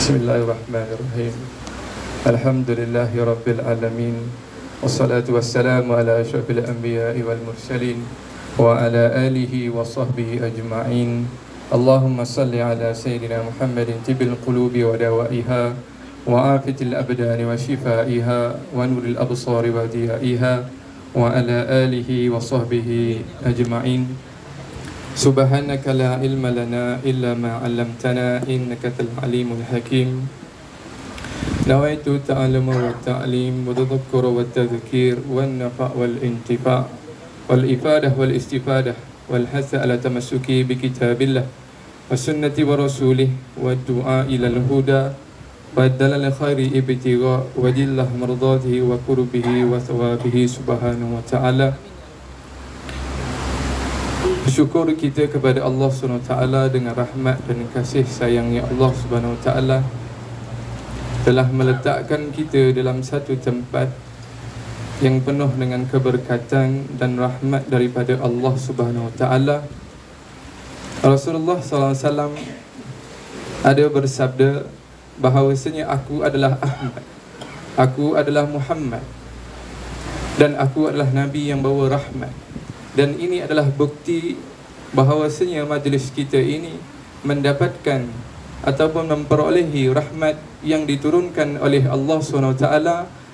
Bismillahirrahmanirrahim. Alhamdulillahi rabbil alamin. Wassalatu wassalamu ala asyrafil anbiya'i wal mursalin wa ala alihi wa sahbihi ajma'in. Allahumma salli ala sayyidina Muhammadin tibil qulubi wa dawaiha wa afitil abdani wa shifaiha wa nuril absari wa diyaiha wa ala alihi wa sahbihi ajma'in. Subhanaka la ilma lana illa ma 'allamtana innaka antal alimul hakim. Nawaitu ta'alluma wa ta'lim wa tadhakkura wa tadhkir wan nafa' wal intifa' wal ifadah wal istifadah wal hasa ala tamassuki bi kitabillah wa sunnati wa rasulih wa du'a ila al huda wa dalal khairi ibtigha wa jillah mardatihi wa qurbihi wa thawabihi subhanahu wa ta'ala. Bersyukur kita kepada Allah SWT dengan rahmat dan kasih sayangnya Allah SWT telah meletakkan kita dalam satu tempat yang penuh dengan keberkatan dan rahmat daripada Allah SWT. Rasulullah SAW ada bersabda bahawasanya aku adalah Ahmad, aku adalah Muhammad, dan aku adalah Nabi yang bawa rahmat. Dan ini adalah bukti bahawasanya majlis kita ini mendapatkan ataupun memperolehi rahmat yang diturunkan oleh Allah SWT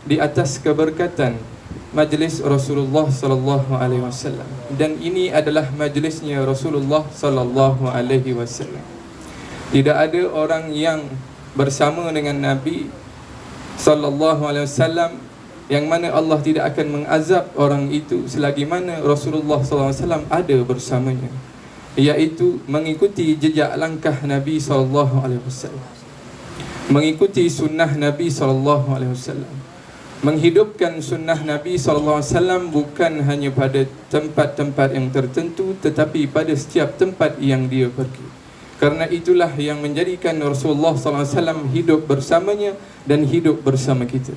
di atas keberkatan majlis Rasulullah SAW. Dan ini adalah majlisnya Rasulullah SAW. Tidak ada orang yang bersama dengan Nabi SAW yang mana Allah tidak akan mengazab orang itu selagi mana Rasulullah SAW ada bersamanya, iaitu mengikuti jejak langkah Nabi SAW, mengikuti sunnah Nabi SAW, menghidupkan sunnah Nabi SAW bukan hanya pada tempat-tempat yang tertentu tetapi pada setiap tempat yang dia pergi. Karena itulah yang menjadikan Rasulullah SAW hidup bersamanya dan hidup bersama kita.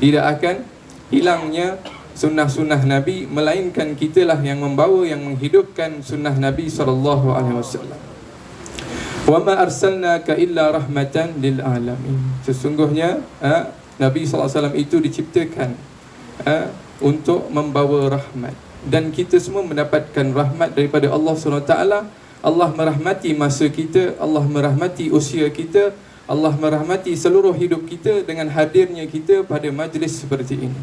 Tidak akan hilangnya sunnah-sunnah Nabi, melainkan kitalah yang membawa, yang menghidupkan sunnah Nabi SAW. Wa ma arsalnaka illa rahmatan lil alamin. Sesungguhnya Nabi SAW itu diciptakan untuk membawa rahmat, dan kita semua mendapatkan rahmat daripada Allah SWT. Allah merahmati masa kita, Allah merahmati usia kita, Allah merahmati seluruh hidup kita dengan hadirnya kita pada majlis seperti ini.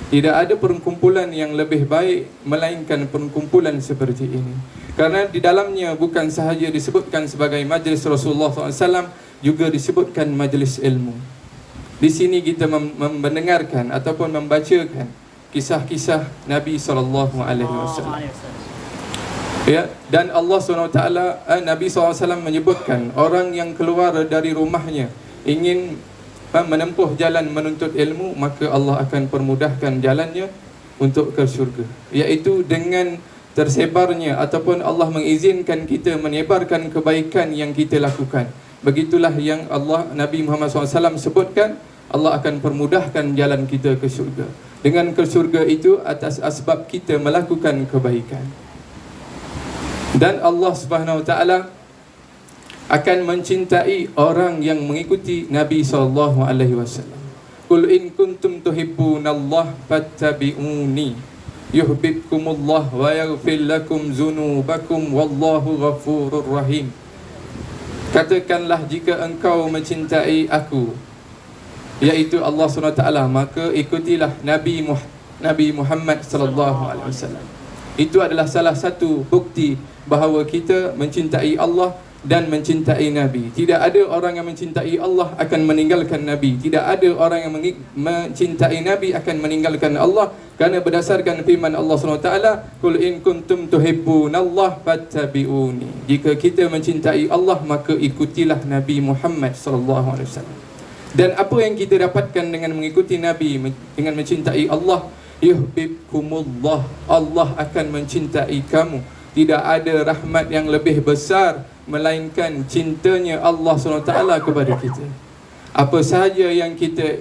Tidak ada perkumpulan yang lebih baik melainkan perkumpulan seperti ini. Kerana di dalamnya bukan sahaja disebutkan sebagai majlis Rasulullah SAW, juga disebutkan majlis ilmu. Di sini kita mendengarkan ataupun membacakan kisah-kisah Nabi SAW. Ya, dan Allah SWT, Nabi SAW menyebutkan orang yang keluar dari rumahnya ingin menempuh jalan menuntut ilmu, maka Allah akan permudahkan jalannya untuk ke syurga, iaitu dengan tersebarnya ataupun Allah mengizinkan kita menyebarkan kebaikan yang kita lakukan. Begitulah yang Nabi Muhammad SAW sebutkan, Allah akan permudahkan jalan kita ke syurga. Dengan ke syurga itu atas asbab kita melakukan kebaikan. Dan Allah Subhanahu Wa Taala akan mencintai orang yang mengikuti Nabi SAW. Qul in kuntum tuhibbunallah fattabi'uni yuhibbukumullah wa yaghfir lakum dzunubakum wallahu ghafurur rahim. Katakanlah, jika engkau mencintai aku, iaitu Allah SWT, maka ikutilah Nabi Muhammad SAW. Itu adalah salah satu bukti bahawa kita mencintai Allah dan mencintai Nabi. Tidak ada orang yang mencintai Allah akan meninggalkan Nabi. Tidak ada orang yang mencintai Nabi akan meninggalkan Allah. Kerana berdasarkan firman Allah SWT, Qul in kuntum tuhibbunallah fattabi'uni. Jika kita mencintai Allah, maka ikutilah Nabi Muhammad SAW. Dan apa yang kita dapatkan dengan mengikuti Nabi, dengan mencintai Allah, yuhibbukumullah, Allah akan mencintai kamu. Tidak ada rahmat yang lebih besar melainkan cintanya Allah SWT kepada kita. Apa sahaja yang kita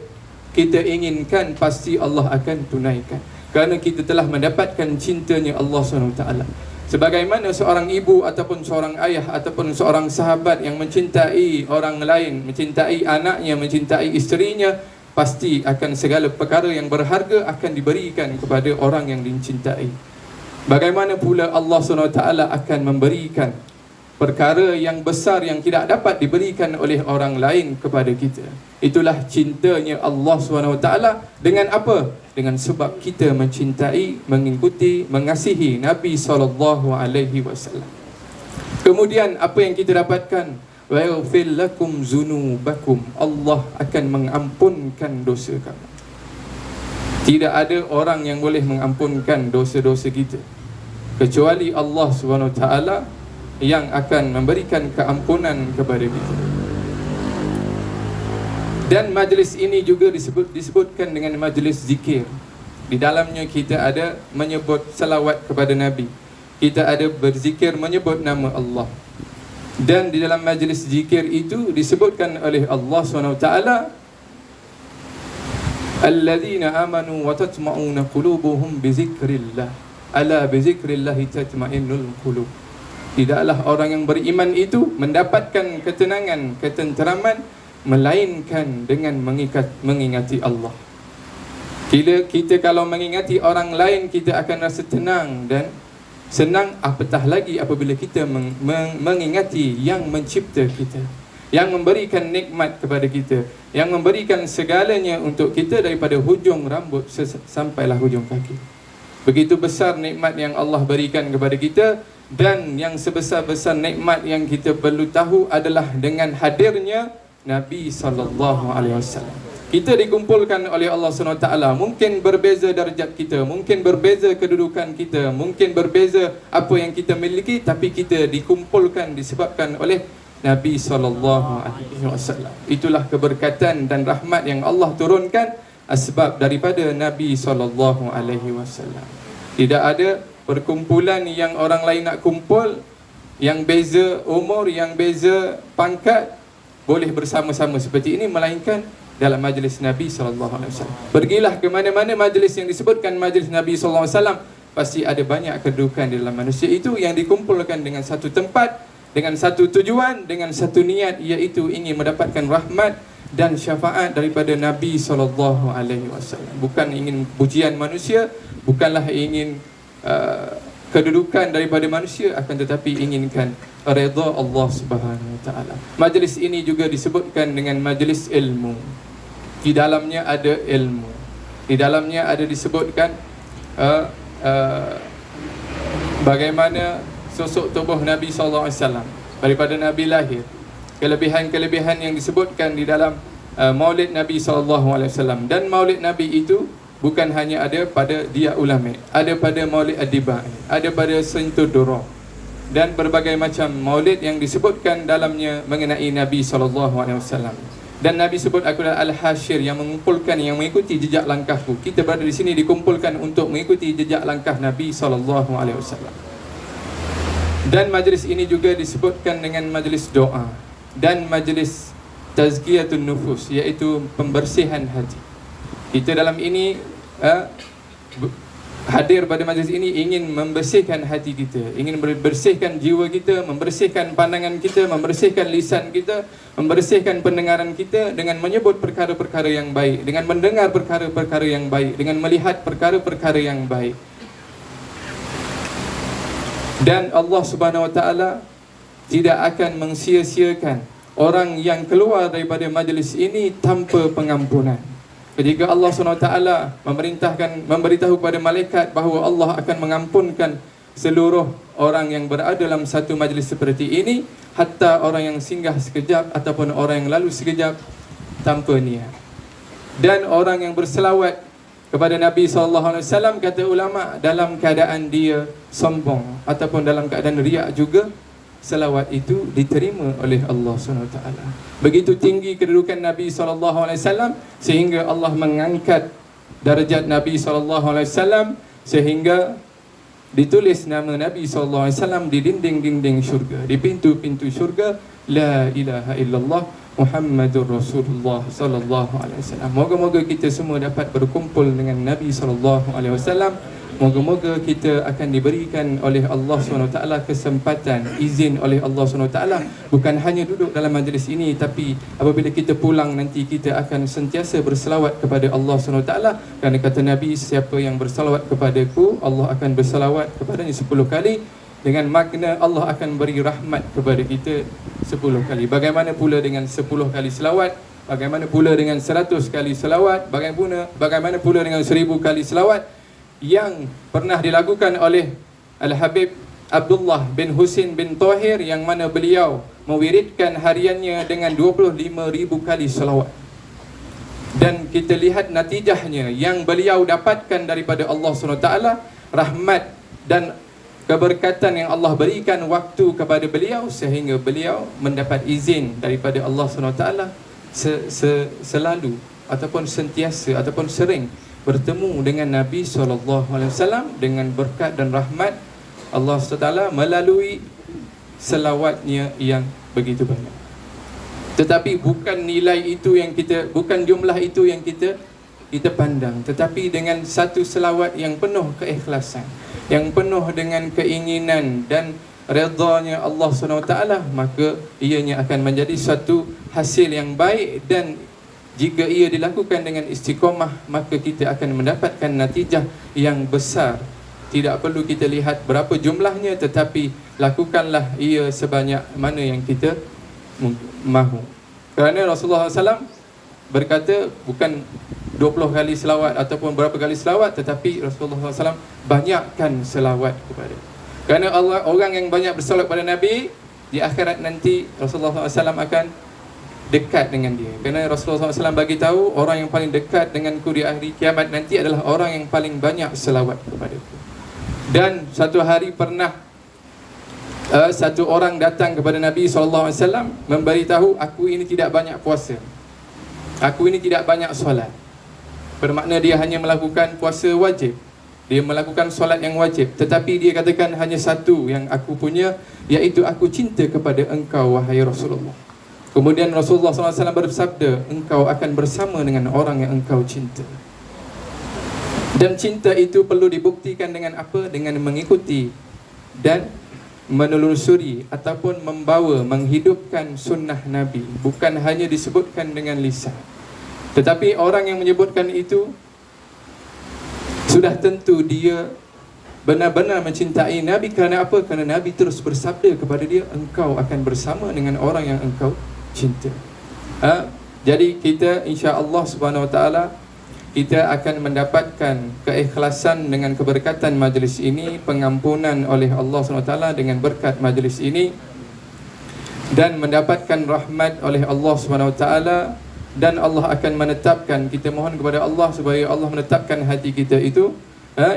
inginkan, pasti Allah akan tunaikan, kerana kita telah mendapatkan cintanya Allah SWT. Sebagaimana seorang ibu ataupun seorang ayah ataupun seorang sahabat yang mencintai orang lain, mencintai anaknya, mencintai isterinya, pasti akan segala perkara yang berharga akan diberikan kepada orang yang dicintai. Bagaimana pula Allah SWT akan memberikan perkara yang besar yang tidak dapat diberikan oleh orang lain kepada kita. Itulah cintanya Allah SWT. Dengan apa? Dengan sebab kita mencintai, mengikuti, mengasihi Nabi SAW. Kemudian apa yang kita dapatkan? Wa yaghfir lakum zunubakum. Allah akan mengampunkan dosa kamu. Tidak ada orang yang boleh mengampunkan dosa-dosa kita kecuali Allah SWT yang akan memberikan keampunan kepada kita. Dan majlis ini juga disebutkan dengan majlis zikir. Di dalamnya kita ada menyebut salawat kepada Nabi, kita ada berzikir menyebut nama Allah. Dan di dalam majlis zikir itu disebutkan oleh Allah SWT, alladzina amanu wa tatma'una qulubuhum bizikrillah, ala bizikrillahi tatma'innul qulub. Tidaklah orang yang beriman itu mendapatkan ketenangan, ketenteraman, melainkan dengan mengingati Allah. Kita kalau mengingati orang lain, kita akan rasa tenang dan senang, apatah lagi apabila kita mengingati yang mencipta kita, yang memberikan nikmat kepada kita, yang memberikan segalanya untuk kita daripada hujung rambut sampailah hujung kaki. Begitu besar nikmat yang Allah berikan kepada kita. Dan yang sebesar-besar nikmat yang kita perlu tahu adalah dengan hadirnya Nabi SAW. Kita dikumpulkan oleh Allah SWT. Mungkin berbeza darjat kita, mungkin berbeza kedudukan kita, mungkin berbeza apa yang kita miliki, tapi kita dikumpulkan disebabkan oleh Nabi SAW. Itulah keberkatan dan rahmat yang Allah turunkan sebab daripada Nabi SAW. Tidak ada perkumpulan yang orang lain nak kumpul, yang beza umur, yang beza pangkat, boleh bersama-sama seperti ini, melainkan dalam majlis Nabi SAW. Pergilah ke mana-mana majlis yang disebutkan majlis Nabi SAW, pasti ada banyak kedudukan di dalam manusia itu yang dikumpulkan dengan satu tempat, dengan satu tujuan, dengan satu niat, iaitu ingin mendapatkan rahmat dan syafaat daripada Nabi SAW. Bukan ingin pujian manusia, bukanlah ingin kedudukan daripada manusia, akan tetapi inginkan redha Allah Subhanahu Wa Taala. Majlis ini juga disebutkan dengan majlis ilmu. Di dalamnya ada ilmu. Di dalamnya ada disebutkan bagaimana sosok tubuh Nabi SAW daripada Nabi lahir, kelebihan-kelebihan yang disebutkan di dalam Maulid Nabi SAW. Dan Maulid Nabi itu bukan hanya ada pada Dia Ulama, ada pada Maulid Ad-Dibai, ada pada Sintudura, dan berbagai macam maulid yang disebutkan dalamnya mengenai Nabi SAW. Dan Nabi sebut, aku adalah Al-Hashir, yang mengumpulkan, yang mengikuti jejak langkahku. Kita berada di sini dikumpulkan untuk mengikuti jejak langkah Nabi SAW. Dan majlis ini juga disebutkan dengan majlis doa dan majlis tazkiyatun nufus, iaitu pembersihan hati. Kita dalam ini hadir pada majlis ini ingin membersihkan hati kita, ingin membersihkan jiwa kita, membersihkan pandangan kita, membersihkan lisan kita, membersihkan pendengaran kita dengan menyebut perkara-perkara yang baik, dengan mendengar perkara-perkara yang baik, dengan melihat perkara-perkara yang baik. Dan Allah Subhanahu Wa Taala tidak akan mensia-siakan orang yang keluar daripada majlis ini tanpa pengampunan. Ketika Allah SWT memberitahu kepada malaikat bahawa Allah akan mengampunkan seluruh orang yang berada dalam satu majlis seperti ini, hatta orang yang singgah sekejap ataupun orang yang lalu sekejap tanpa niat. Dan orang yang berselawat kepada Nabi SAW, kata ulama, dalam keadaan dia sombong ataupun dalam keadaan riak juga, selawat itu diterima oleh Allah SWT. Begitu tinggi kedudukan Nabi SAW, sehingga Allah mengangkat darjat Nabi SAW, sehingga ditulis nama Nabi SAW di dinding-dinding syurga, di pintu-pintu syurga, La ilaha illallah Muhammadur Rasulullah sallallahu alaihi wasallam. Moga-moga kita semua dapat berkumpul dengan Nabi sallallahu alaihi wasallam Moga-moga kita akan diberikan oleh Allah SWT kesempatan, izin oleh Allah SWT, bukan hanya duduk dalam majlis ini, tapi apabila kita pulang nanti kita akan sentiasa berselawat kepada Allah SWT. Kerana kata Nabi, siapa yang berselawat kepadaku, Allah akan berselawat kepadanya 10 kali. Dengan makna Allah akan beri rahmat kepada kita 10 kali. Bagaimana pula dengan 10 kali selawat? Bagaimana pula dengan 100 kali selawat? Bagaimana pula dengan 1000 kali selawat yang pernah dilakukan oleh Al-Habib Abdullah bin Husin bin Tahir, yang mana beliau mewiridkan hariannya dengan 25,000 kali selawat. Dan kita lihat natijahnya yang beliau dapatkan daripada Allah SWT, rahmat dan keberkatan yang Allah berikan waktu kepada beliau, sehingga beliau mendapat izin daripada Allah SWT selalu ataupun sentiasa ataupun sering bertemu dengan Nabi SAW dengan berkat dan rahmat Allah SWT melalui selawatnya yang begitu banyak. Tetapi bukan nilai itu yang kita, bukan jumlah itu yang kita pandang, tetapi dengan satu selawat yang penuh keikhlasan, yang penuh dengan keinginan dan redanya Allah SWT, maka ianya akan menjadi satu hasil yang baik. Dan jika ia dilakukan dengan istiqamah, maka kita akan mendapatkan natijah yang besar. Tidak perlu kita lihat berapa jumlahnya, tetapi lakukanlah ia sebanyak mana yang kita mahu. Kerana Rasulullah SAW berkata bukan 20 kali selawat ataupun berapa kali selawat, tetapi Rasulullah SAW banyakkan selawat kepada. Kerana orang yang banyak berselawat kepada Nabi, di akhirat nanti Rasulullah SAW akan dekat dengan dia. Kerana Rasulullah SAW bagi tahu, orang yang paling dekat denganku di hari kiamat nanti adalah orang yang paling banyak selawat kepadaku. Dan satu hari pernah satu orang datang kepada Nabi SAW memberitahu, aku ini tidak banyak puasa, aku ini tidak banyak solat. Bermakna dia hanya melakukan puasa wajib, dia melakukan solat yang wajib, tetapi dia katakan hanya satu yang aku punya, iaitu aku cinta kepada engkau wahai Rasulullah. Kemudian Rasulullah SAW bersabda, engkau akan bersama dengan orang yang engkau cinta. Dan cinta itu perlu dibuktikan dengan apa? Dengan mengikuti dan menelusuri ataupun membawa, menghidupkan sunnah Nabi. Bukan hanya disebutkan dengan lisan, tetapi orang yang menyebutkan itu sudah tentu dia benar-benar mencintai Nabi. Kerana apa? Kerana Nabi terus bersabda kepada dia, engkau akan bersama dengan orang yang engkau cinta. Jadi kita insya-Allah Subhanahu Wa Taala kita akan mendapatkan keikhlasan dengan keberkatan majlis ini, pengampunan oleh Allah SWT dengan berkat majlis ini, dan mendapatkan rahmat oleh Allah SWT. Dan Allah akan menetapkan, kita mohon kepada Allah supaya Allah menetapkan hati kita itu,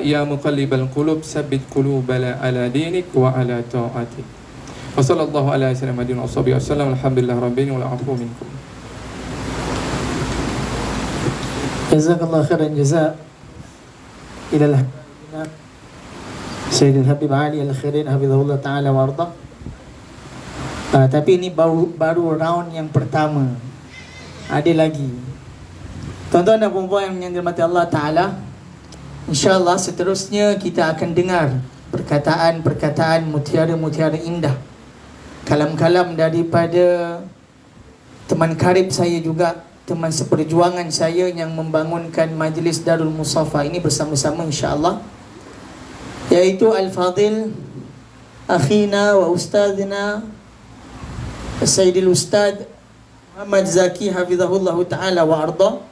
ya muqallibal qulub sabbit qulubana ala dinik wa ala ta'atik. Wa sallallahu ala sayyidina wa sahbihi wasallam. Alhamdulillah rabbil alamin wa afu minkum. Jazakallah khairan jazak ila Sayyidil Habib Ali Al-Khairin hafizahullah ta'ala wa arda. Tapi ini baru round yang pertama. Ada lagi. Tuan-tuan dan puan-puan yang dirahmati Allah Ta'ala, InsyaAllah seterusnya kita akan dengar perkataan-perkataan mutiara-mutiara indah, kalam-kalam daripada teman karib saya juga, teman seperjuangan saya yang membangunkan Majlis Darul Musafa ini bersama-sama insya-Allah, iaitu Al-Fadil akhina wa ustadzina Sayyidil Ustadz Muhammad Zaki hafizahullah ta'ala wa arda.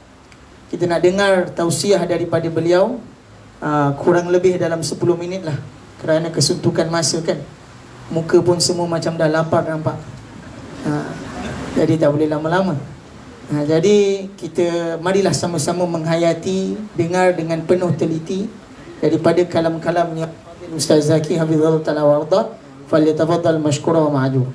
Kita nak dengar tausiah daripada beliau, kurang lebih dalam 10 minit lah, kerana kesuntukan masa kan. Muka pun semua macam dah lapar nampak. Jadi tak boleh lama-lama. Jadi kita marilah sama-sama menghayati, dengar dengan penuh teliti daripada kalam-kalamnya Ustaz Zaki hafizahullah ta'ala wa arda. Falyatafaddal mashkura wa ma'jur.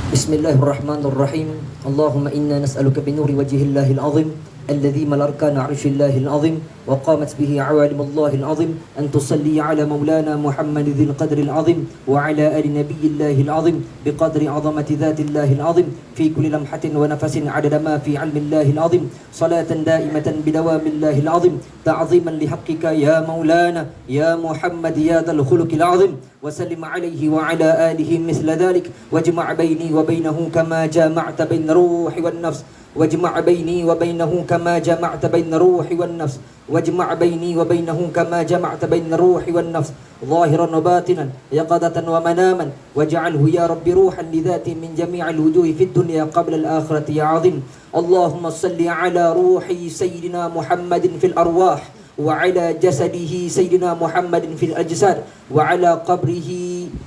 Bismillahirrahmanirrahim. Allahumma inna nas'aluka binuri wajhillahil azim الذي ملأ أركان عرش الله العظيم وقامت به عوالم الله العظيم أن تصلي على مولانا محمد ذي القدر العظيم وعلى آل نبي الله العظيم بقدر عظمة ذات الله العظيم في كل لمحة ونفس عدد ما في علم الله العظيم صلاة دائمة بدوام الله العظيم تعظيما لحقك يا مولانا يا محمد يا ذا الخلق العظيم وسلم عليه وعلى آله مثل ذلك واجمع بيني وبينه كما جمعت بين الروح والنفس واجمع بيني وبينه كما جمعت بين الروح والنفس واجمع بيني وبينه كما جمعت بين الروح والنفس ظاهرا وباطنا يقظة ومناما واجعله يا رب روحا لذاتي من جميع الوجوه في الدنيا قبل الآخرة يا عظيم اللهم صل على روح سيدنا محمد في الأرواح وعلى جسده سيدنا محمد في الأجساد وعلى قبره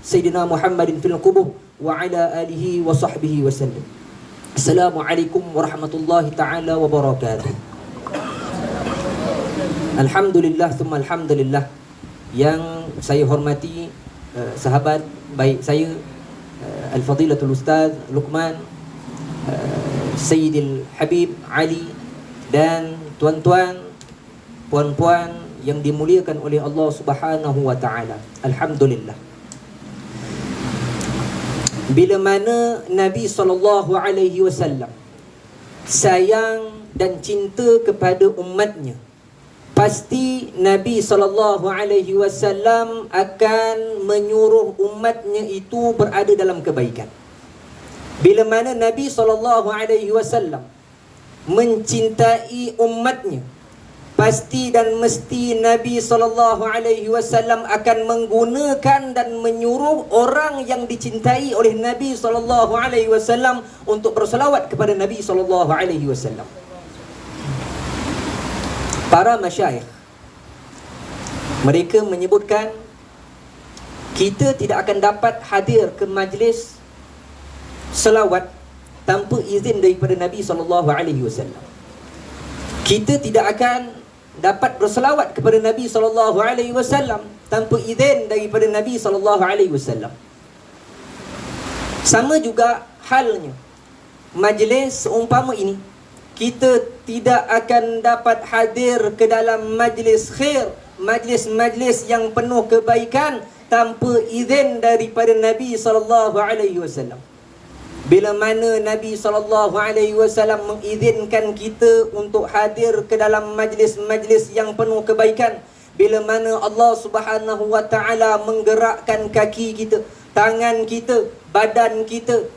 سيدنا محمد في القبور وعلى آله وصحبه وسلم. Assalamualaikum warahmatullahi ta'ala wabarakatuh. Alhamdulillah thumma alhamdulillah. Yang saya hormati sahabat baik saya Al-Fadilatul Ustaz Luqman, Sayyidil Habib Ali, dan tuan-tuan, puan-puan yang dimuliakan oleh Allah Subhanahu wa taala. Alhamdulillah. Bila mana Nabi SAW sayang dan cinta kepada umatnya, pasti Nabi SAW akan menyuruh umatnya itu berada dalam kebaikan. Bila mana Nabi SAW mencintai umatnya, pasti dan mesti Nabi SAW akan menggunakan dan menyuruh orang yang dicintai oleh Nabi SAW untuk berselawat kepada Nabi SAW. Para masyayikh mereka menyebutkan kita tidak akan dapat hadir ke majlis selawat tanpa izin daripada Nabi SAW. Kita tidak akan dapat berselawat kepada Nabi SAW tanpa izin daripada Nabi SAW. Sama juga halnya majlis seumpama ini, kita tidak akan dapat hadir ke dalam majlis khair, majlis-majlis yang penuh kebaikan tanpa izin daripada Nabi SAW. Bila mana Nabi SAW mengizinkan kita untuk hadir ke dalam majlis-majlis yang penuh kebaikan, bila mana Allah Subhanahu wa taala menggerakkan kaki kita, tangan kita, badan kita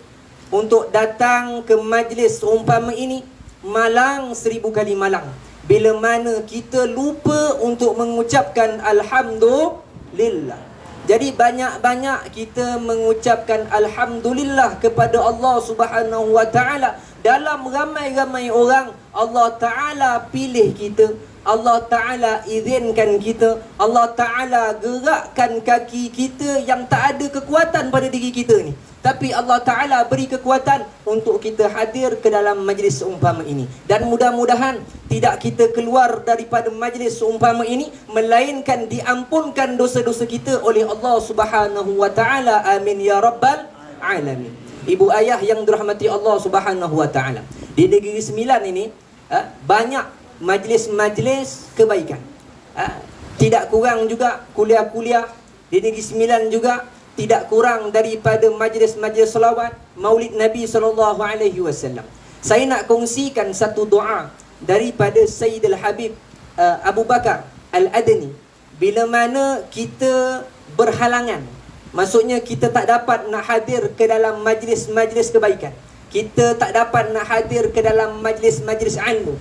untuk datang ke majlis seumpama ini, malang 1000 kali malang. Bila mana kita lupa untuk mengucapkan alhamdulillah. Jadi banyak-banyak kita mengucapkan alhamdulillah kepada Allah Subhanahu wa taala. Dalam ramai-ramai orang, Allah taala pilih kita, Allah taala izinkan kita, Allah taala gerakkan kaki kita yang tak ada kekuatan pada diri kita ni. Tapi Allah taala beri kekuatan untuk kita hadir ke dalam majlis seumpama ini. Dan mudah-mudahan tidak kita keluar daripada majlis seumpama ini melainkan diampunkan dosa-dosa kita oleh Allah Subhanahu wa taala. Amin ya rabbal alamin. Ibu ayah yang dirahmati Allah Subhanahu wa taala, di Negeri Sembilan ini banyak majlis-majlis kebaikan. Tidak kurang juga kuliah-kuliah di Negeri Sembilan juga. Tidak kurang daripada majlis-majlis selawat Maulid Nabi SAW. Saya nak kongsikan satu doa daripada Sayyidil Habib Abu Bakar Al-Adni. Bila mana kita berhalangan, maksudnya kita tak dapat nak hadir ke dalam majlis-majlis kebaikan, kita tak dapat nak hadir ke dalam majlis-majlis ilmu.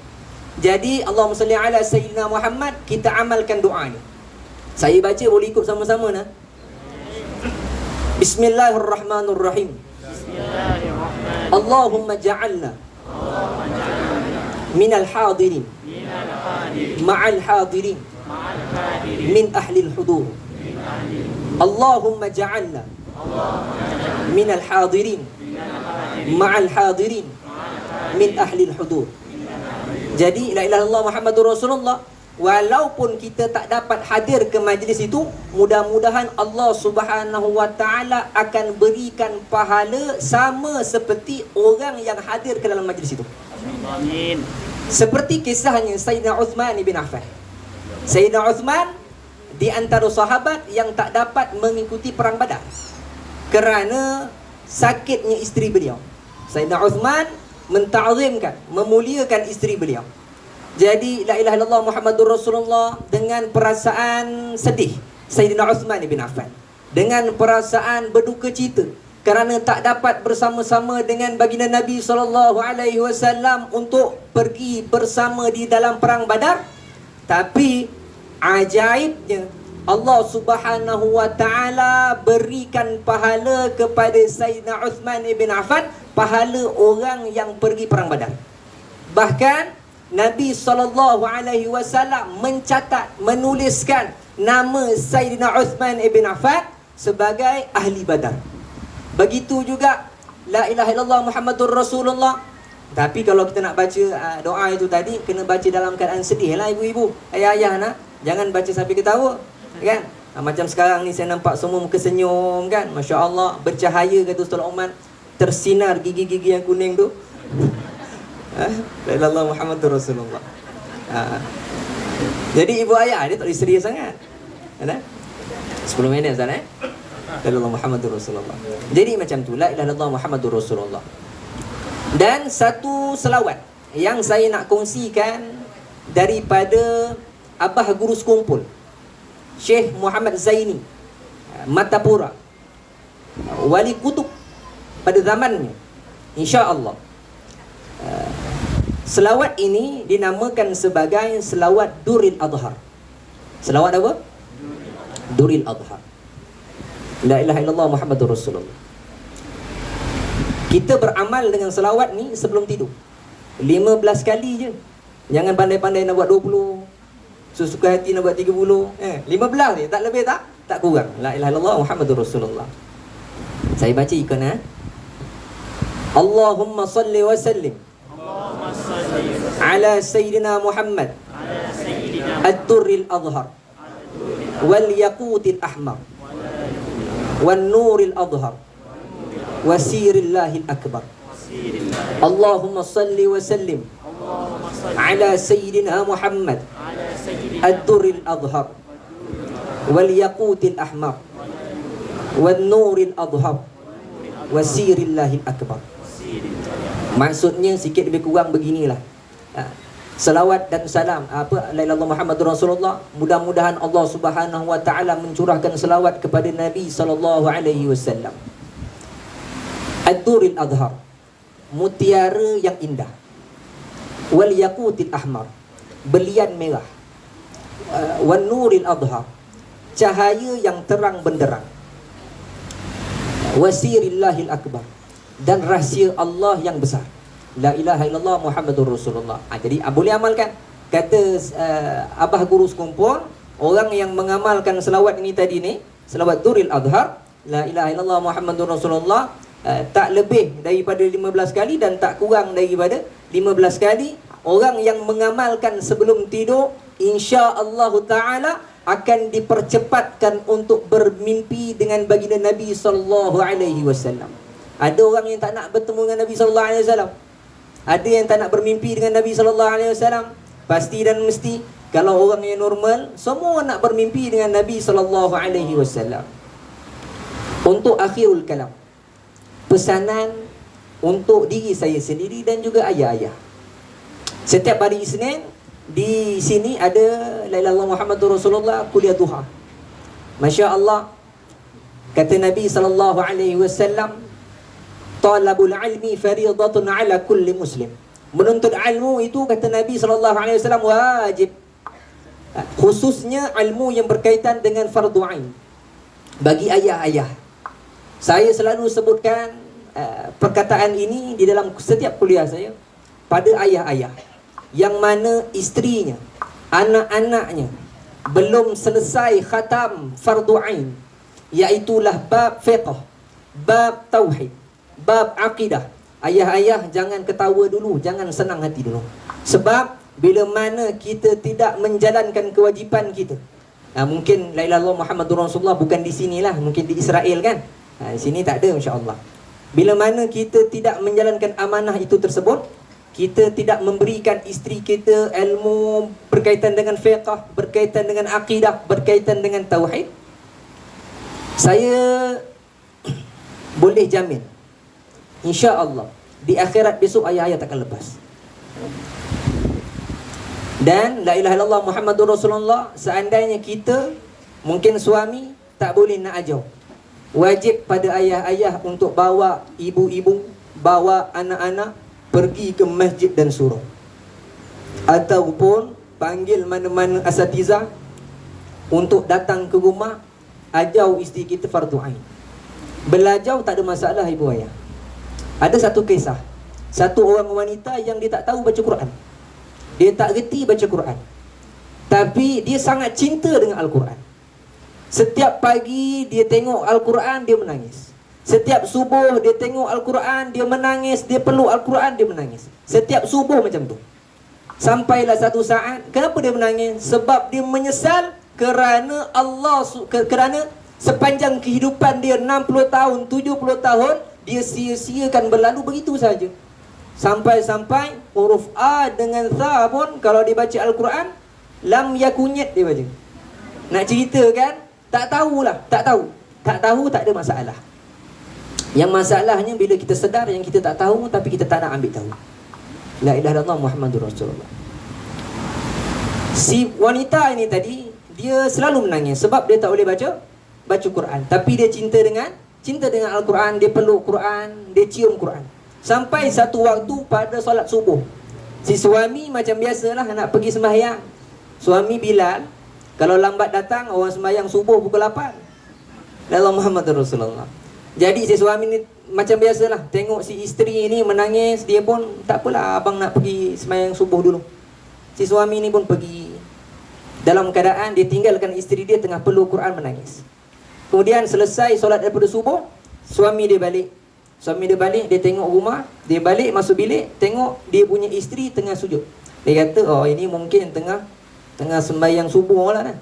Jadi Allahumma salli ala Sayyidina Muhammad, kita amalkan doa ni. Saya baca, boleh ikut sama-sama nah. Bismillahirrahmanirrahim. Allahumma ja'alna minal hadirin ma'al hadirin min ahlil hudur. Allahumma ja'alna minal hadirin ma'al hadirin min ahlil hudur. Jadi la ilaha illallah Muhammadur Rasulullah. Walaupun kita tak dapat hadir ke majlis itu, mudah-mudahan Allah Subhanahu wa taala akan berikan pahala sama seperti orang yang hadir ke dalam majlis itu. Amin. Seperti kisahnya Sayyidina Uthman bin Affan. Sayyidina Uthman di antara sahabat yang tak dapat mengikuti perang Badar kerana sakitnya isteri beliau. Sayyidina Uthman menta'zimkan, memuliakan isteri beliau. Jadi la ilaha illallah Muhammadur Rasulullah dengan perasaan sedih Sayyidina Uthman bin Affan, dengan perasaan berduka cita kerana tak dapat bersama-sama dengan baginda Nabi SAW untuk pergi bersama di dalam perang Badar. Tapi ajaibnya Allah Subhanahu wa taala berikan pahala kepada Sayyidina Uthman bin Affan, pahala orang yang pergi perang Badar. Bahkan Nabi SAW mencatat, menuliskan nama Sayyidina Uthman bin Affan sebagai ahli Badar. Begitu juga la ilaha illallah Muhammadur Rasulullah. Tapi kalau kita nak baca doa itu tadi, kena baca dalam keadaan sedih lah ibu-ibu, ayah-ayah nak. Jangan baca sampai ketawa, kan? Macam sekarang ni saya nampak semua muka senyum, kan? Masya Allah, bercahaya kata Ustaz Oman, tersinar gigi-gigi yang kuning tu. La ilaha illallah Muhammadur Rasulullah. Jadi ibu ayah dia tak boleh serius sangat. Ada? 10 minit Ustaz La ilaha illallah Muhammadur Rasulullah. Jadi macam tu, la ilaha illallah Muhammadur Rasulullah. Dan satu selawat yang saya nak kongsikan daripada Abah Guru Sekumpul, Syekh Muhammad Zaini Matapura, wali kutub pada zamannya, insya-Allah. Selawat ini dinamakan sebagai selawat Duril Adhar. Selawat apa? Duril Adhar. La ilaha illallah Muhammadur Rasulullah. Kita beramal dengan selawat ni sebelum tidur 15 kali je. Jangan pandai-pandai nak buat 20, sesuka hati nak buat 30. 15 je, tak lebih tak kurang. La ilaha illallah Muhammadur Rasulullah. Saya baca ikon Allahumma salli wa sallim ala sayyidina Muhammad ad-durril adhar wal yaqutil ahmar wan nuril adhar wasirillahil akbar. Allahumma salli wa sallim ala sayyidina Muhammad ad-durril adhar wal yaqutil ahmar wan nuril adhar wasirillahil akbar. Maksudnya sikit lebih kurang beginilah. Selawat dan salam la ilaha illallah Muhammadur Rasulullah, mudah-mudahan Allah Subhanahu wa taala mencurahkan selawat kepada Nabi sallallahu alaihi wasallam. Ad-durril adhar, mutiara yang indah. Wal yaqutil ahmar, belian merah. Wan nuril adhar, cahaya yang terang benderang. Wasirillahil akbar, dan rahsia Allah yang besar. La ilaha illallah Muhammadur Rasulullah. Jadi boleh amalkan. Kata Abah Guru Sekumpul, orang yang mengamalkan selawat ini tadi ni, selawat Durril Adhar, la ilaha illallah Muhammadur Rasulullah, tak lebih daripada 15 kali dan tak kurang daripada 15 kali. Orang yang mengamalkan sebelum tidur, insya-Allah taala akan dipercepatkan untuk bermimpi dengan baginda Nabi sallallahu alaihi wasallam. Ada orang yang tak nak bertemu dengan Nabi sallallahu alaihi wasallam. Ada yang tak nak bermimpi dengan Nabi sallallahu alaihi wasallam. Pasti dan mesti kalau orang yang normal, semua nak bermimpi dengan Nabi sallallahu alaihi wasallam. Untuk akhirul kalam, pesanan untuk diri saya sendiri dan juga ayah-ayah. Setiap hari Isnin di sini ada la ilaha illallah Muhammadur Rasulullah kuliah duha. Masya-Allah, kata Nabi sallallahu alaihi wasallam, talabul ilmi fariidatun ala kulli muslim. Menuntut ilmu itu, kata Nabi sallallahu alaihi wasallam, wajib. Khususnya ilmu yang berkaitan dengan fardu ain bagi ayah-ayah. Saya selalu sebutkan perkataan ini di dalam setiap kuliah saya pada ayah-ayah yang mana isterinya, anak-anaknya belum selesai khatam fardu ain, iaitulah bab fiqh, bab tauhid, bab akidah. Ayah-ayah jangan ketawa dulu, jangan senang hati dulu. Sebab bila mana kita tidak menjalankan kewajipan kita, mungkin la ilaha illallah Muhammadur Rasulullah bukan di sinilah, mungkin di Israel kan. Di sini tak ada, insya-Allah. Bila mana kita tidak menjalankan amanah itu tersebut, kita tidak memberikan isteri kita ilmu berkaitan dengan fiqh, berkaitan dengan akidah, berkaitan dengan tauhid, saya boleh jamin, insya-Allah di akhirat besok ayah-ayah takkan lepas. Dan la ilaha illallah Muhammadur Rasulullah, seandainya kita, mungkin suami tak boleh nak ajau, wajib pada ayah-ayah untuk bawa ibu-ibu, bawa anak-anak pergi ke masjid dan surau, ataupun panggil mana-mana asatizah untuk datang ke rumah ajau isteri kita fardu ain. Belajau tak ada masalah ibu ayah. Ada satu kisah, satu orang wanita yang dia tak tahu baca Quran, dia tak reti baca Quran, tapi dia sangat cinta dengan Al-Quran. Setiap pagi dia tengok Al-Quran, dia menangis. Setiap subuh dia tengok Al-Quran, dia menangis. Dia peluk Al-Quran, dia menangis. Setiap subuh macam tu. Sampailah satu saat, kenapa dia menangis? Sebab dia menyesal kerana kerana sepanjang kehidupan dia 60 tahun, 70 tahun, dia sia-siakan berlalu begitu saja. Sampai-sampai huruf A dengan Tha pun kalau dia baca Al-Quran, lam yakunyat dia baca. Nak cerita kan? Tak tahulah, tak tahu. Tak tahu tak ada masalah. Yang masalahnya bila kita sedar yang kita tak tahu tapi kita tak nak ambil tahu. La ilaha illallah Muhammadur Rasulullah. Si wanita ini tadi, dia selalu menangis sebab dia tak boleh baca Quran, tapi dia cinta dengan Al-Quran, dia peluk Quran, dia cium Quran. Sampai satu waktu pada solat subuh, si suami macam biasalah nak pergi sembahyang. Suami Bilal, kalau lambat datang, orang sembahyang subuh pukul 8. Dalam Muhammadur Rasulullah. Jadi si suami ni macam biasalah, tengok si isteri ni menangis, dia pun tak apalah, abang nak pergi sembahyang subuh dulu. Si suami ni pun pergi. Dalam keadaan dia tinggalkan isteri dia tengah peluk Quran menangis. Kemudian selesai solat daripada subuh, suami dia balik. Suami dia balik, dia tengok rumah, dia balik masuk bilik, tengok dia punya isteri tengah sujud. Dia kata, oh ini mungkin tengah sembahyang subuh lah kan.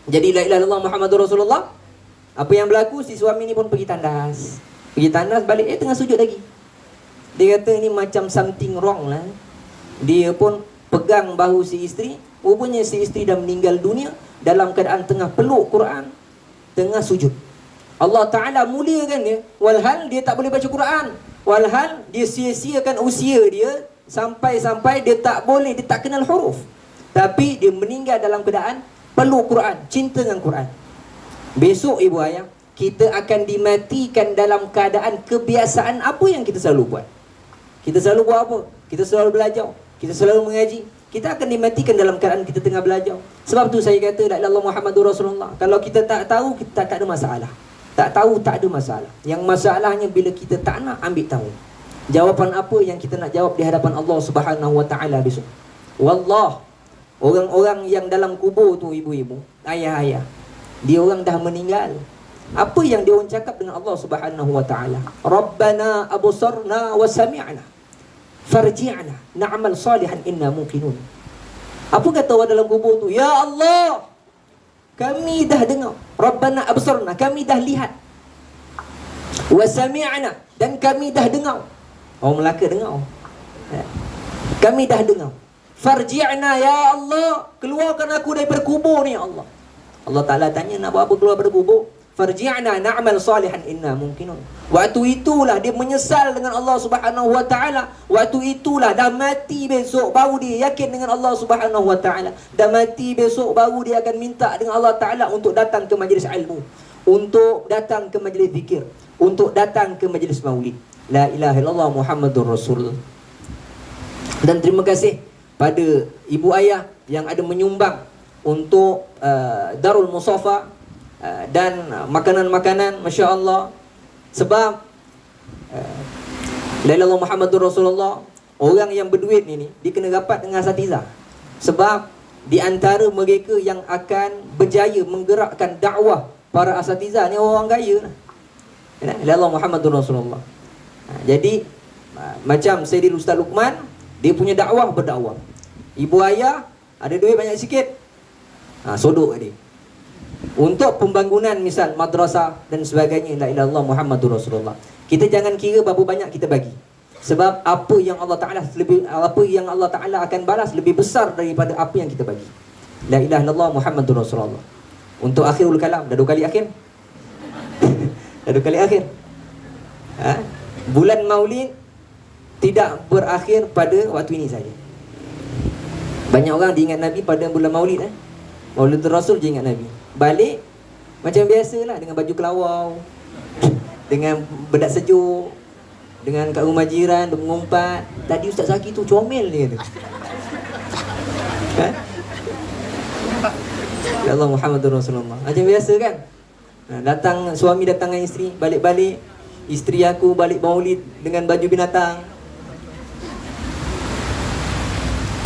Jadi la ilaha illallah Muhammadur Rasulullah. Apa yang berlaku, si suami ni pun pergi tandas. Pergi tandas balik, tengah sujud lagi. Dia kata ini macam something wrong lah. Dia pun pegang bahu si isteri. Rupanya si isteri dah meninggal dunia dalam keadaan tengah peluk Quran, tengah sujud. Allah Ta'ala muliakan dia, walhal dia tak boleh baca Quran, walhal dia sia-siakan usia dia, sampai-sampai dia tak boleh, dia tak kenal huruf, tapi dia meninggal dalam keadaan peluk Quran, cinta dengan Quran. Besok ibu ayah, kita akan dimatikan dalam keadaan kebiasaan apa yang kita selalu buat. Kita selalu buat apa? Kita selalu belajar, kita selalu mengaji. Kita akan dimatikan dalam keadaan kita tengah belajar. Sebab tu saya kata, la ilaha illallah Muhammadur Rasulullah. Kalau kita tak tahu, kita tak ada masalah. Tak tahu tak ada masalah. Yang masalahnya bila kita tak nak ambil tahu. Jawapan apa yang kita nak jawab di hadapan Allah Subhanahu wa taala besok. Wallah, orang-orang yang dalam kubur tu ibu-ibu, ayah-ayah, dia orang dah meninggal. Apa yang dia orang cakap dengan Allah Subhanahu wa taala? Rabbana absarna wa sami'na farji'na na'mal salihan inna muqinun. Apa kata orang dalam kubur tu? Ya Allah, kami dah dengar. Rabbana absarna, kami dah lihat. Wa sami'na, dan kami dah dengar. Orang Melaka dengar. Kami dah dengar. Farji'na ya Allah, keluarkan aku daripada kubur ni ya Allah. Allah Ta'ala tanya, nak buat apa keluar daripada kubur? Farji'na na'mal salihan inna mumkinun. Waktu itulah dia menyesal dengan Allah Subhanahu wa taala. Waktu itulah dah mati besok baru dia yakin dengan Allah Subhanahu wa taala. Dah mati besok baru dia akan minta dengan Allah Taala untuk datang ke majlis ilmu, untuk datang ke majlis zikir, untuk datang ke majlis maulid. La ilaha illallah Muhammadur Rasul. Dan terima kasih pada ibu ayah yang ada menyumbang untuk Darul Musafa dan makanan-makanan, Masya Allah. Sebab la ilaha illallah Muhammadur Rasulullah, orang yang berduit ni dia kena rapat dengan asatizah. Sebab di antara mereka yang akan berjaya menggerakkan dakwah para asatizah ni orang kaya lah. La ilaha illallah Muhammadur Rasulullah. Jadi macam Sayyidil Ustaz Luqman, dia punya dakwah berdakwah. Ibu ayah ada duit banyak sikit, sodok dia untuk pembangunan misal madrasah dan sebagainya. La ilaha illallah Muhammadur Rasulullah. Kita jangan kira berapa banyak kita bagi, Sebab apa yang Allah Ta'ala akan balas lebih besar daripada apa yang kita bagi. La ilaha illallah Muhammadur Rasulullah. Untuk akhirul kalam, dah 2 kali akhir. Dah 2 kali akhir. Bulan Maulid tidak berakhir pada waktu ini saja. Banyak orang diingat Nabi pada bulan Maulid. Maulidul Rasul je ingat Nabi. Balik macam biasalah, dengan baju kelawar, dengan bedak sejuk, dengan kat rumah jiran, mengumpat. Tadi Ustaz Zaki tu comel dia tu. Ya Allah Muhammadur Rasulullah. Macam biasa kan? Datang suami datang dengan isteri, balik-balik isteri aku balik Maulid dengan baju binatang.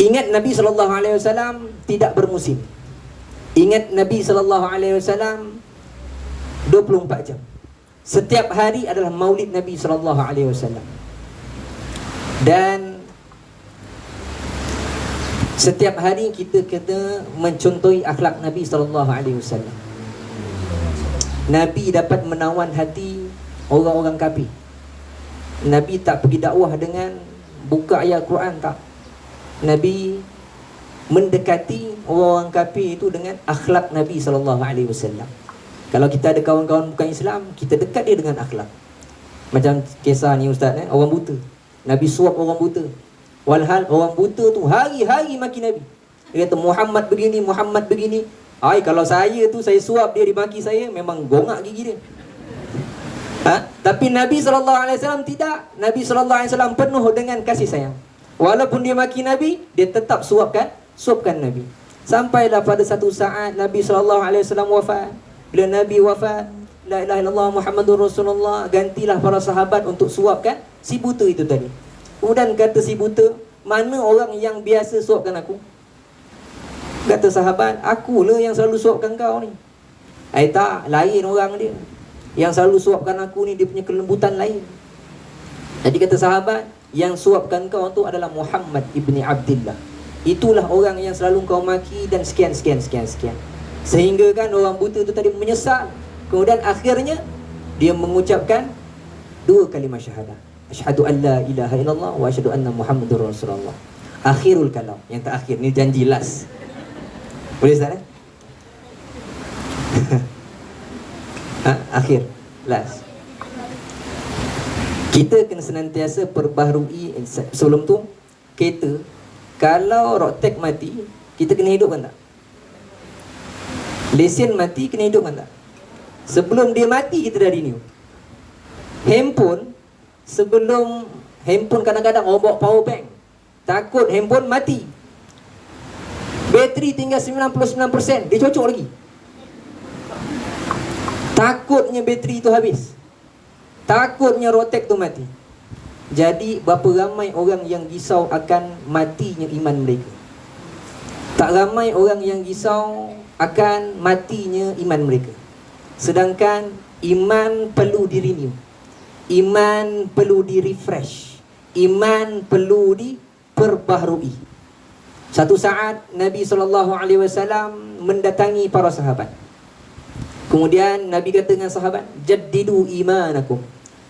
Ingat Nabi SAW tidak bermusim. Ingat Nabi SAW 24 jam. Setiap hari adalah Maulid Nabi SAW. Dan setiap hari kita kena mencontohi akhlak Nabi SAW. Nabi dapat menawan hati orang-orang kafir. Nabi tak pergi dakwah dengan buka ayat Quran, tak. Nabi mendekati orang-orang kafir itu dengan akhlak Nabi SAW. Kalau kita ada kawan-kawan bukan Islam, kita dekat dia dengan akhlak. Macam kisah ni Ustaz, orang buta. Nabi suap orang buta. Walhal orang buta tu hari-hari maki Nabi. Dia kata Muhammad begini, Muhammad begini. Kalau saya tu, saya suap dia, dimaki saya, memang gongak gigi dia. Tapi Nabi SAW tidak. Nabi SAW penuh dengan kasih sayang. Walaupun dia maki Nabi, dia tetap suapkan Nabi. Sampailah pada satu saat Nabi SAW wafat. Bila Nabi wafat, la ilaha illallah Muhammadur Rasulullah, gantilah para sahabat untuk suapkan si buta itu tadi. Kemudian kata si buta, mana orang yang biasa suapkan aku? Kata sahabat, akulah yang selalu suapkan kau ni. Tak, lain orang dia. Yang selalu suapkan aku ni, dia punya kelembutan lain. Jadi kata sahabat, yang suapkan kau tu adalah Muhammad ibni Abdillah. Itulah orang yang selalu kau maki dan sekian. Sehingga kan orang buta tu tadi menyesal. Kemudian akhirnya dia mengucapkan 2 kalimah syahadah. Asyhadu an la ilaha illallah wa asyhadu anna Muhammadur Rasulullah. Akhirul kalam, yang terakhir ni janji last. Boleh Ustaz? Akhir, last. Kita kena senantiasa perbaharui. Sebelum tu, kereta, kalau road tag mati, kita kena hidupkan tak? Lesen mati, kena hidupkan tak? Sebelum dia mati, kita dah renew. Handphone, sebelum handphone kadang-kadang orang bawa power bank, takut handphone mati, bateri tinggal 99%, dia cocok lagi. Takutnya bateri itu habis, takutnya rotek tu mati. Jadi berapa ramai orang yang risau akan matinya iman mereka. Tak ramai orang yang risau akan matinya iman mereka. Sedangkan iman perlu di-renew, iman perlu di-refresh, iman perlu diperbaharui. Satu saat Nabi SAW mendatangi para sahabat. Kemudian Nabi kata dengan sahabat, jaddidu imanakum,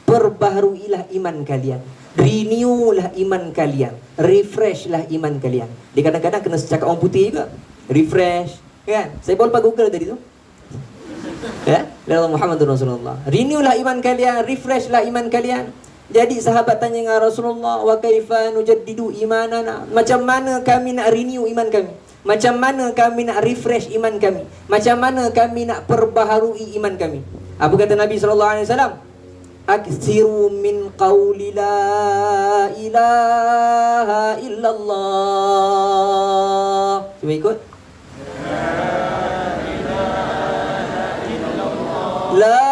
perbaharuilah iman kalian, renewlah iman kalian, refreshlah iman kalian. Dia kadang-kadang kena cakap orang putih juga, refresh, kan? Saya baru lepas Google tadi tu. Ya, Allah Muhammadur Rasulullah. Renewlah iman kalian, refreshlah iman kalian. Jadi sahabat tanya dengan Rasulullah, wa kaifa nujaddidu imanana? Macam mana kami nak renew iman kami? Macam mana kami nak refresh iman kami? Macam mana kami nak perbaharui iman kami? Apa kata Nabi SAW? Aksiru min qawli la ilaha illallah. Cuba ikut. La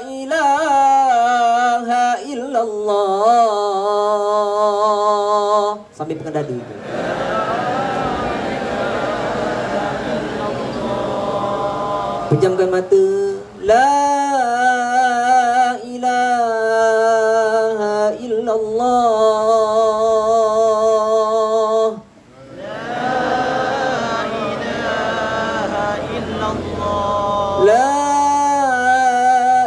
ilaha illallah. Sambil pegang dada itu. Pejamkan mata. La ilaha illallah. La ilaha illallah. La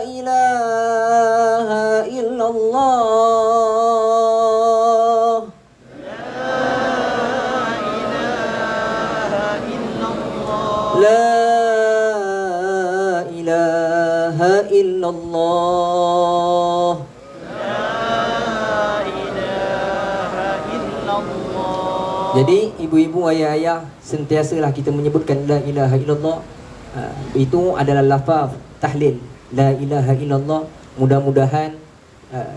ilaha illallah. illallah. Jadi ibu-ibu, ayah-ayah, sentiasalah kita menyebutkan la ilaha illallah. Itu adalah lafaz tahlil la ilaha illallah. Mudah-mudahan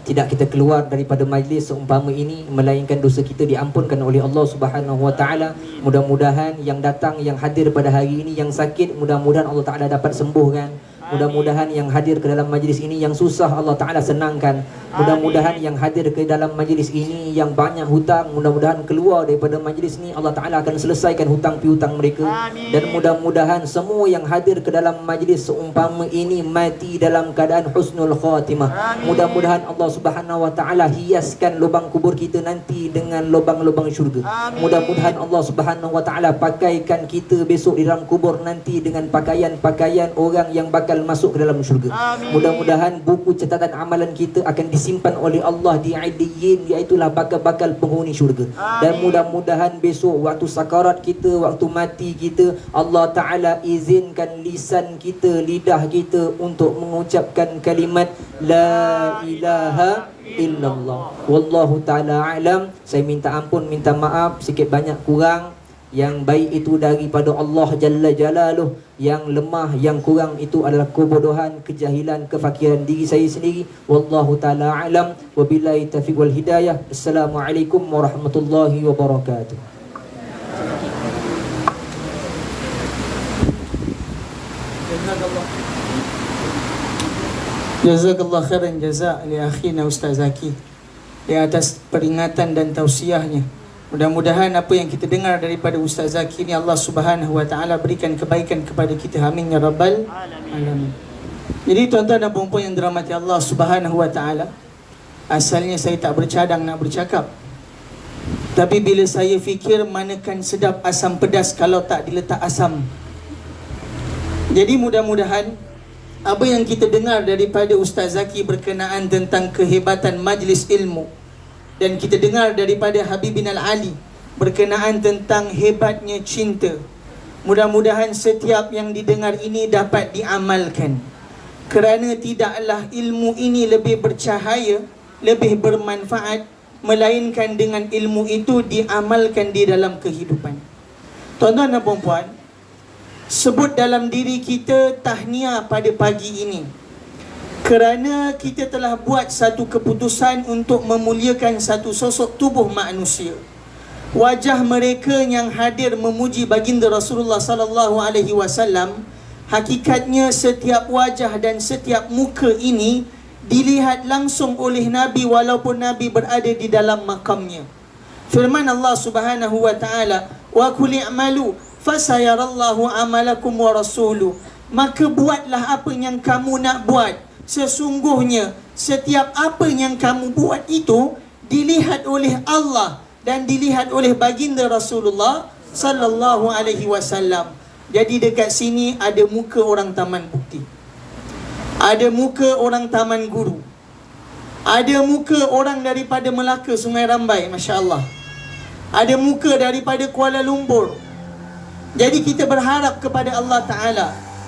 tidak kita keluar daripada majlis seumpama ini melainkan dosa kita diampunkan oleh Allah Subhanahu wa taala. Mudah-mudahan yang datang, yang hadir pada hari ini, yang sakit, mudah-mudahan Allah Taala dapat sembuhkan. Mudah-mudahan yang hadir ke dalam majlis ini yang susah Allah Ta'ala senangkan. Mudah-mudahan yang hadir ke dalam majlis ini yang banyak hutang, mudah-mudahan keluar daripada majlis ini Allah Ta'ala akan selesaikan hutang piutang mereka. Dan mudah-mudahan semua yang hadir ke dalam majlis seumpama ini mati dalam keadaan husnul khatimah. Mudah-mudahan Allah Subhanahu wa Ta'ala hiaskan lubang kubur kita nanti dengan lubang-lubang syurga. Mudah-mudahan Allah Subhanahu wa Ta'ala pakaikan kita besok di dalam kubur nanti dengan pakaian-pakaian orang yang bakal masuk ke dalam syurga. Mudah-mudahan buku catatan amalan kita akan disimpan oleh Allah di Illiyin, iaitulah bakal-bakal penghuni syurga. Dan mudah-mudahan besok waktu sakarat kita, waktu mati kita, Allah Ta'ala izinkan lisan kita, lidah kita untuk mengucapkan kalimat La ilaha illallah. Wallahu ta'ala a'lam. Saya minta ampun, minta maaf sikit banyak kurang. Yang baik itu daripada Allah Jalla Jalaluh. Yang lemah, yang kurang itu adalah kebodohan, kejahilan, kefakiran diri saya sendiri. Wallahu ta'ala a'lam. Wabillahi taufiq wal hidayah. Assalamualaikum warahmatullahi wabarakatuh. Jazakallah khairan jaza' li akhina Ustaz Zaki di atas peringatan dan tausiahnya. Mudah-mudahan apa yang kita dengar daripada Ustaz Zaki ni Allah Subhanahu wa taala berikan kebaikan kepada kita. Amin ya rabbal alamin. Jadi tuan-tuan dan puan-puan yang dirahmati Allah Subhanahu wa taala, asalnya saya tak bercadang nak bercakap. Tapi bila saya fikir manakan sedap asam pedas kalau tak diletak asam. Jadi mudah-mudahan apa yang kita dengar daripada Ustaz Zaki berkenaan tentang kehebatan majlis ilmu, dan kita dengar daripada Habib bin Al-Ali berkenaan tentang hebatnya cinta, mudah-mudahan setiap yang didengar ini dapat diamalkan. Kerana tidaklah ilmu ini lebih bercahaya, lebih bermanfaat, melainkan dengan ilmu itu diamalkan di dalam kehidupan. Tuan-tuan dan puan-puan, sebut dalam diri kita tahniah pada pagi ini, kerana kita telah buat satu keputusan untuk memuliakan satu sosok tubuh manusia. Wajah mereka yang hadir memuji baginda Rasulullah sallallahu alaihi wasallam, hakikatnya setiap wajah dan setiap muka ini dilihat langsung oleh Nabi walaupun Nabi berada di dalam makamnya. Firman Allah Subhanahu wa taala, "Wa qul i'malu fasayarallahu amalakum wa rasuluh." Maka buatlah apa yang kamu nak buat. Sesungguhnya setiap apa yang kamu buat itu dilihat oleh Allah dan dilihat oleh baginda Rasulullah sallallahu alaihi wasallam. Jadi dekat sini ada muka orang Taman Bukti, ada muka orang Taman Guru, ada muka orang daripada Melaka Sungai Rambai, masya-Allah, ada muka daripada Kuala Lumpur. Jadi kita berharap kepada Allah Ta'ala,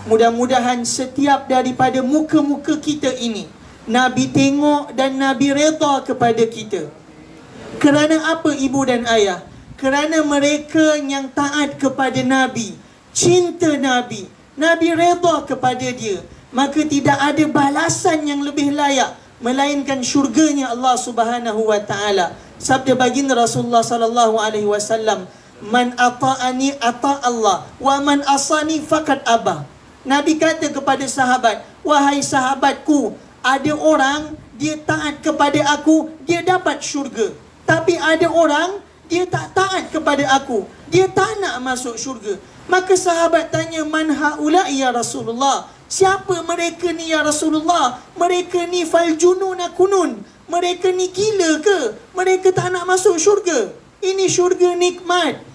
mudah-mudahan setiap daripada muka-muka kita ini Nabi tengok dan Nabi redha kepada kita. Kerana apa ibu dan ayah? Kerana mereka yang taat kepada Nabi, cinta Nabi, Nabi redha kepada dia, maka tidak ada balasan yang lebih layak melainkan syurganya Allah Subhanahu wa taala. Sabda baginda Rasulullah sallallahu alaihi wasallam, "Man ata'ani ata' Allah, wa man asani faqad aba." Nabi kata kepada sahabat, "Wahai sahabatku, ada orang dia taat kepada aku, dia dapat syurga. Tapi ada orang dia tak taat kepada aku, dia tak nak masuk syurga." Maka sahabat tanya, "Man haula'i ya Rasulullah?" Siapa mereka ni ya Rasulullah? Mereka ni faljununa kunun. Mereka ni gila ke? Mereka tak nak masuk syurga. Ini syurga nikmat.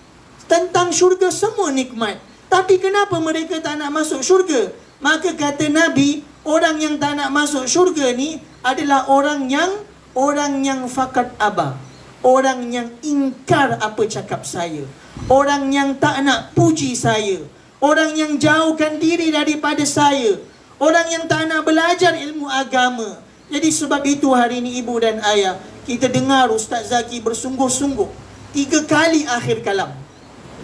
Tentang syurga semua nikmat. Tapi kenapa mereka tak nak masuk syurga? Maka kata Nabi, orang yang tak nak masuk syurga ni adalah orang yang fakat aba. Orang yang ingkar apa cakap saya. Orang yang tak nak puji saya. Orang yang jauhkan diri daripada saya. orang yang tak nak belajar ilmu agama. Jadi sebab itu hari ini ibu dan ayah, kita dengar Ustaz Zaki bersungguh-sungguh 3 kali akhir kalam.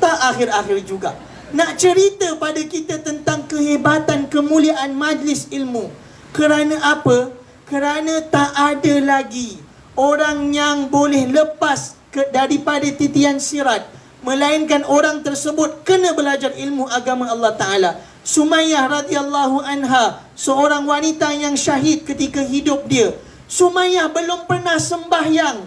Tak akhir-akhir juga. Nak cerita pada kita tentang kehebatan, kemuliaan majlis ilmu. Kerana apa? Kerana tak ada lagi orang yang boleh lepas daripada titian sirat, melainkan orang tersebut kena belajar ilmu agama Allah Ta'ala. Sumayyah radhiyallahu anha, seorang wanita yang syahid ketika hidup dia. Sumayyah belum pernah sembahyang,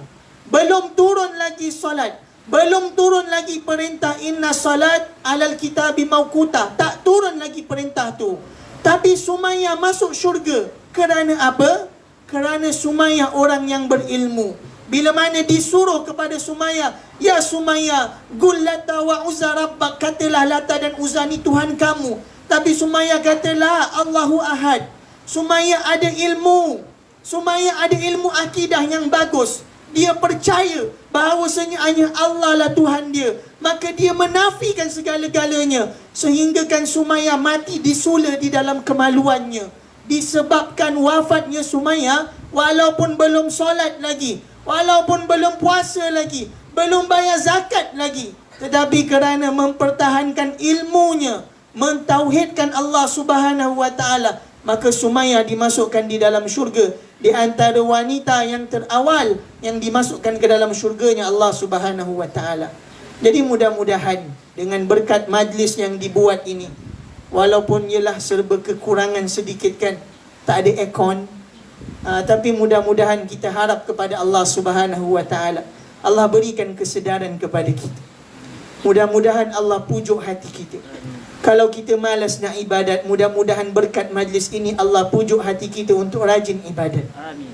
belum turun lagi solat, belum turun lagi perintah inna salat alal kitabi mawquta. Tak turun lagi perintah tu. Tapi Sumayyah masuk syurga. Kerana apa? Kerana Sumayyah orang yang berilmu. Bila mana disuruh kepada Sumayyah, ya Sumayyah, gul Lata wa Uzza rabbak, katalah Lata dan Uzza ni Tuhan kamu. Tapi Sumayyah katalah Allahu Ahad. Sumayyah ada ilmu. Sumayyah ada ilmu akidah yang bagus. Dia percaya bahawasanya hanya Allah lah Tuhan dia. Maka dia menafikan segala-galanya. Sehinggakan Sumayyah mati disula di dalam kemaluannya. Disebabkan wafatnya Sumayyah, walaupun belum solat lagi, walaupun belum puasa lagi, belum bayar zakat lagi, tetapi kerana mempertahankan ilmunya, mentauhidkan Allah Subhanahu wa Ta'ala, maka Sumayyah dimasukkan di dalam syurga, di antara wanita yang terawal yang dimasukkan ke dalam syurganya Allah Subhanahu wa Ta'ala. Jadi mudah-mudahan dengan berkat majlis yang dibuat ini, walaupun ialah serba kekurangan sedikit kan, tak ada aircon, tapi mudah-mudahan kita harap kepada Allah Subhanahu wa Ta'ala, Allah berikan kesedaran kepada kita. Mudah-mudahan Allah pujuk hati kita. Kalau kita malas nak ibadat, mudah-mudahan berkat majlis ini Allah pujuk hati kita untuk rajin ibadat. Amin.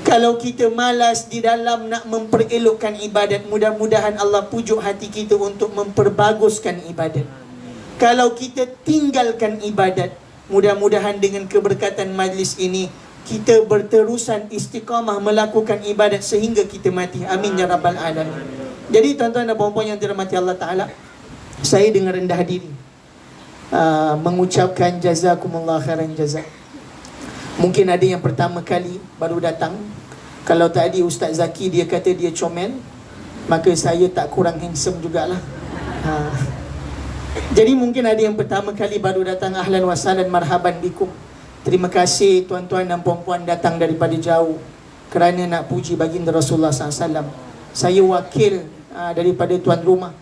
Kalau kita malas di dalam nak memperelokkan ibadat, mudah-mudahan Allah pujuk hati kita untuk memperbaguskan ibadat. Amin. Kalau kita tinggalkan ibadat, mudah-mudahan dengan keberkatan majlis ini kita berterusan istiqamah melakukan ibadat sehingga kita mati. Amin ya rabbal alamin. Jadi tuan-tuan dan puan-puan yang dirahmati Allah Ta'ala, saya dengan rendah diri mengucapkan jazakumullah khairan jazak. Mungkin ada yang pertama kali baru datang. Kalau tadi Ustaz Zaki dia kata dia comel, maka saya tak kurang handsome jugalah. Jadi mungkin ada yang pertama kali baru datang. Ahlan wa sahlan marhaban bikum. Terima kasih tuan-tuan dan puan-puan datang daripada jauh kerana nak puji baginda Rasulullah SAW. Saya wakil daripada tuan rumah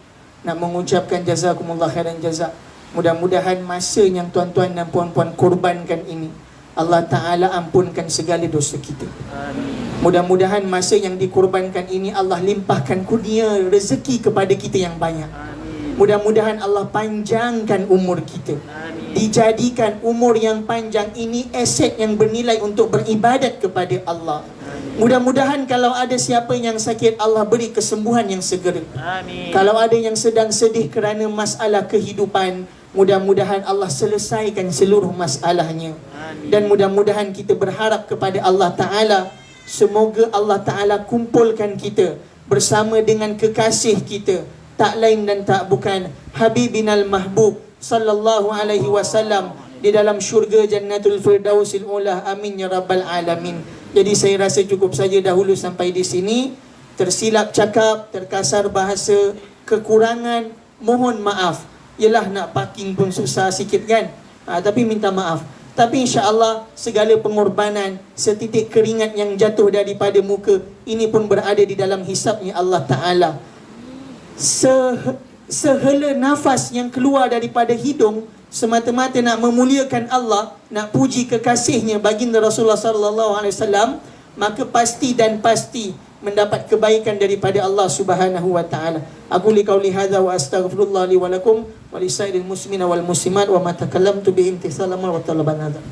nak mengucapkan jazakumullah khairan jazak. Mudah-mudahan masa yang tuan-tuan dan puan-puan korbankan ini, Allah Ta'ala ampunkan segala dosa kita. Amin. Mudah-mudahan masa yang dikorbankan ini Allah limpahkan kurnia rezeki kepada kita yang banyak. Amin. Mudah-mudahan Allah panjangkan umur kita. Amin. Dijadikan umur yang panjang ini aset yang bernilai untuk beribadat kepada Allah. Amin. Mudah-mudahan kalau ada siapa yang sakit, Allah beri kesembuhan yang segera. Amin. Kalau ada yang sedang sedih kerana masalah kehidupan, mudah-mudahan Allah selesaikan seluruh masalahnya. Amin. Dan mudah-mudahan kita berharap kepada Allah Ta'ala, semoga Allah Ta'ala kumpulkan kita bersama dengan kekasih kita, tak lain dan tak bukan Habibinal Mahbub sallallahu alaihi wasallam, di dalam syurga Jannatul Firdausil Ula. Amin ya rabbal alamin. Jadi saya rasa cukup saja dahulu sampai di sini. Tersilap cakap, terkasar bahasa, kekurangan, mohon maaf. Yelah nak parking pun susah sikit kan, tapi minta maaf. Tapi insya-Allah segala pengorbanan, setitik keringat yang jatuh daripada muka ini pun berada di dalam hisabnya Allah Ta'ala. Sehela nafas yang keluar daripada hidung semata-mata nak memuliakan Allah, nak puji kekasihnya baginda Rasulullah sallallahu alaihi wasallam, maka pasti dan pasti mendapat kebaikan daripada Allah Subhanahu wa Ta'ala. Aku li qauli hadza wa astaghfirullah li wa lakum wa lisairil muslimina wal muslimat wa ma takallamtu bi imtithalan wa talaban hadza.